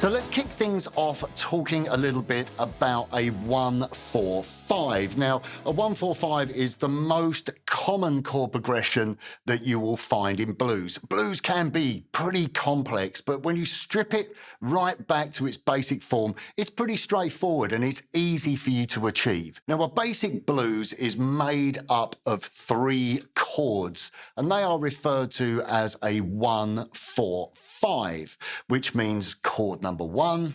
So let's kick things off talking a little bit about a 1-4-5. Now, a 1-4-5 is the most common chord progression that you will find in blues. Blues can be pretty complex, but when you strip it right back to its basic form, it's pretty straightforward and it's easy for you to achieve. Now, a basic blues is made up of 3 chords, and they are referred to as a 1-4-5, which means chord number 1,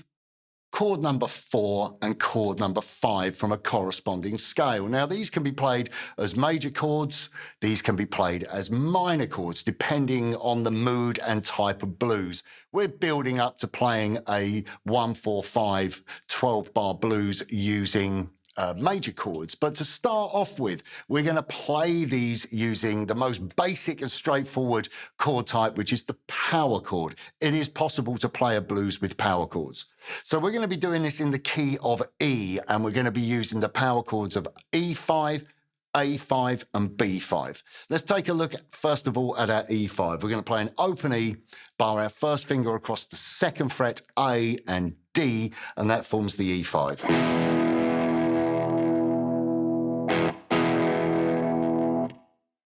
chord number 4, and chord number 5 from a corresponding scale. Now, these can be played as major chords, these can be played as minor chords, depending on the mood and type of blues. We're building up to playing a 1-4-5 12-bar blues using major chords. But to start off with, we're going to play these using the most basic and straightforward chord type, which is the power chord. It is possible to play a blues with power chords. So we're going to be doing this in the key of E, and we're going to be using the power chords of E5, A5 and B5. Let's take a look, first of all, at our E5. We're going to play an open E, bar our first finger across the 2nd fret, A and D, and that forms the E5.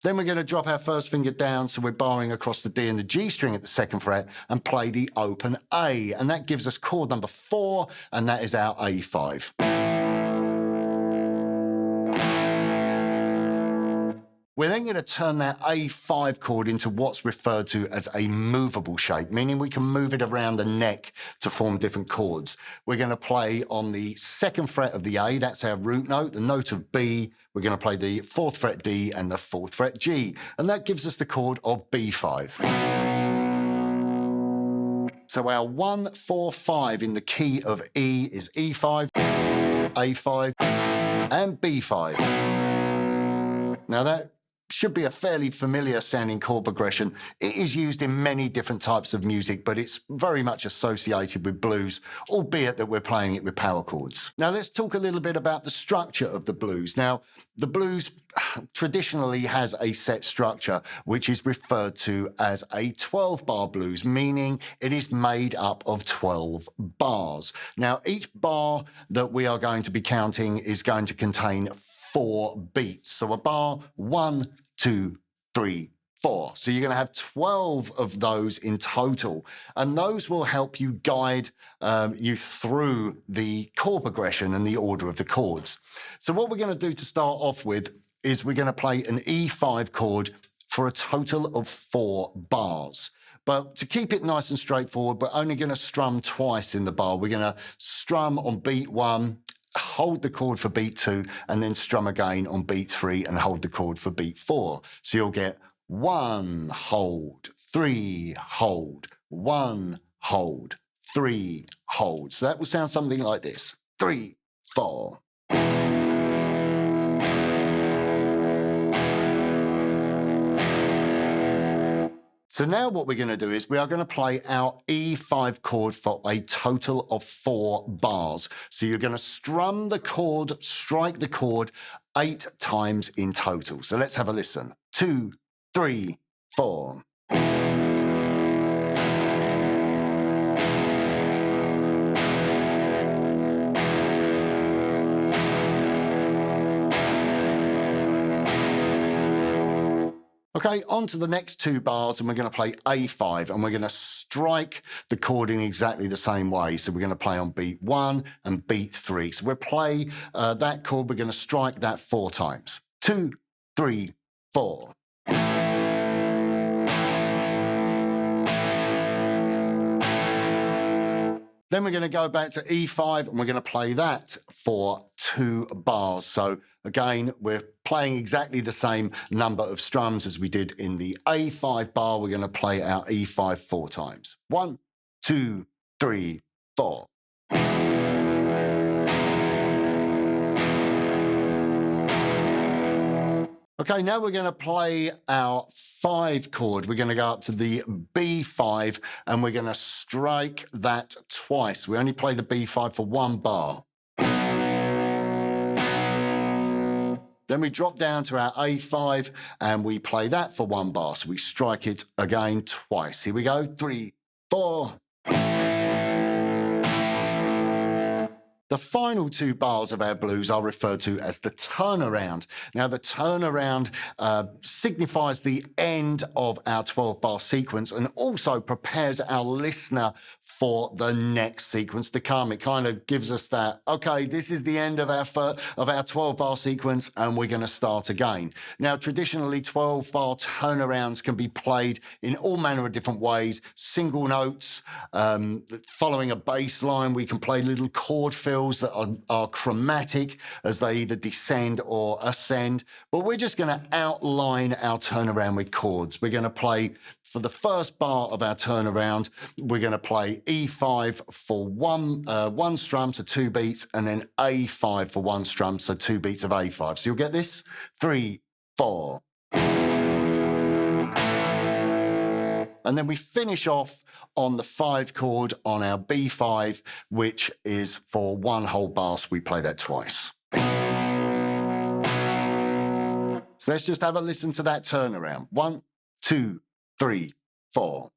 Then we're going to drop our first finger down, so we're barring across the D and the G string at the 2nd fret and play the open A. And that gives us chord number 4, and that is our A5. We're then going to turn that A5 chord into what's referred to as a movable shape, meaning we can move it around the neck to form different chords. We're going to play on the 2nd fret of the A, that's our root note, the note of B. We're going to play the 4th fret D and the 4th fret G, and that gives us the chord of B5. So our 1-4-5 in the key of E is E5, A5, and B5. Now that should be a fairly familiar sounding chord progression. It is used in many different types of music, but it's very much associated with blues, albeit that we're playing it with power chords. Now let's talk a little bit about the structure of the blues. Now, the blues traditionally has a set structure, which is referred to as a 12-bar blues, meaning it is made up of 12 bars. Now, each bar that we are going to be counting is going to contain 4 beats. So a bar, 1, 2, 3, 4. So you're going to have 12 of those in total. And those will help you guide you through the chord progression and the order of the chords. So what we're going to do to start off with is we're going to play an E5 chord for a total of 4 bars. But to keep it nice and straightforward, we're only going to strum twice in the bar. We're going to strum on beat 1, hold the chord for beat 2, and then strum again on beat 3 and hold the chord for beat 4. So you'll get 1, hold, 3, hold, 1, hold, 3, hold. So that will sound something like this. 3, 4. So now what we're going to do is we are going to play our E5 chord for a total of 4 bars. So you're going to strum the chord, strike the chord 8 times in total. So let's have a listen. 2, 3, 4. Okay, on to the next 2 bars, and we're going to play A5, and we're going to strike the chord in exactly the same way. So we're going to play on beat 1 and beat 3. So we'll play that chord, we're going to strike that 4 times. 2, 3, 4. Then we're going to go back to E5 and we're going to play that for 2 bars. So again, we're playing exactly the same number of strums as we did in the A5 bar. We're going to play our E5 4 times. 1, 2, 3, 4. Okay, now we're going to play our 5 chord. We're going to go up to the B5 and we're going to strike that twice. We only play the B5 for 1 bar. Then we drop down to our A5 and we play that for 1 bar. So we strike it again twice. Here we go. 3, 4. The final two bars of our blues are referred to as the turnaround. Now, the turnaround signifies the end of our 12-bar sequence and also prepares our listener for the next sequence to come. It kind of gives us that, okay, this is the end of our 12-bar sequence and we're going to start again. Now, traditionally, 12-bar turnarounds can be played in all manner of different ways. Single notes, following a bass line, we can play little chord fills that are chromatic as they either descend or ascend. But we're just going to outline our turnaround with chords. We're going to play, for the first bar of our turnaround, we're going to play E5 for one strum, so 2 beats, and then A5 for 1 strum, so 2 beats of A5. So you'll get this: 3, 4. And then we finish off on the 5 chord on our B5, which is for 1 whole bar, so we play that twice. So let's just have a listen to that turnaround. 1, 2, 3, 4.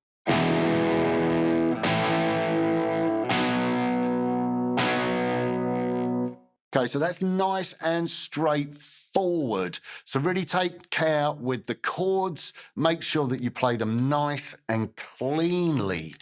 Okay, so that's nice and straightforward. So really take care with the chords. Make sure that you play them nice and cleanly.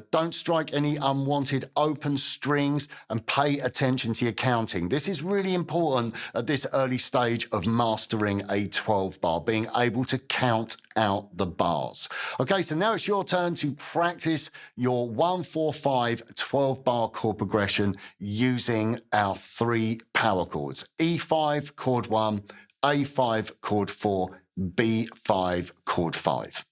Don't strike any unwanted open strings and pay attention to your counting. This is really important at this early stage of mastering a 12-bar, being able to count out the bars. Okay, so now it's your turn to practice your 1-4-5 12-bar chord progression using our 3 power chords: E5 chord 1, A5 chord 4, B5 chord 5.